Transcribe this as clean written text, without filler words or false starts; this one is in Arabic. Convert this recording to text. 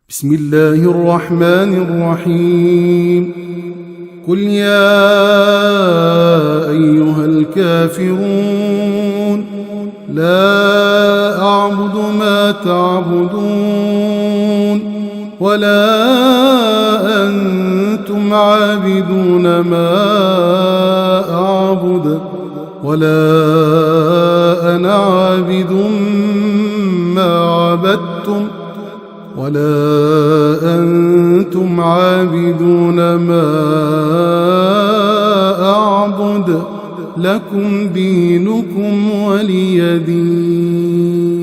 بسم الله الرحمن الرحيم قل يا أيها الكافرون لا أعبد ما تعبدون ولا أنتم عابدون ما أعبد ولا أنا عابد ما عبدتم ولا أنتم عابدون ما أعبد لكم دينكم ولي دين.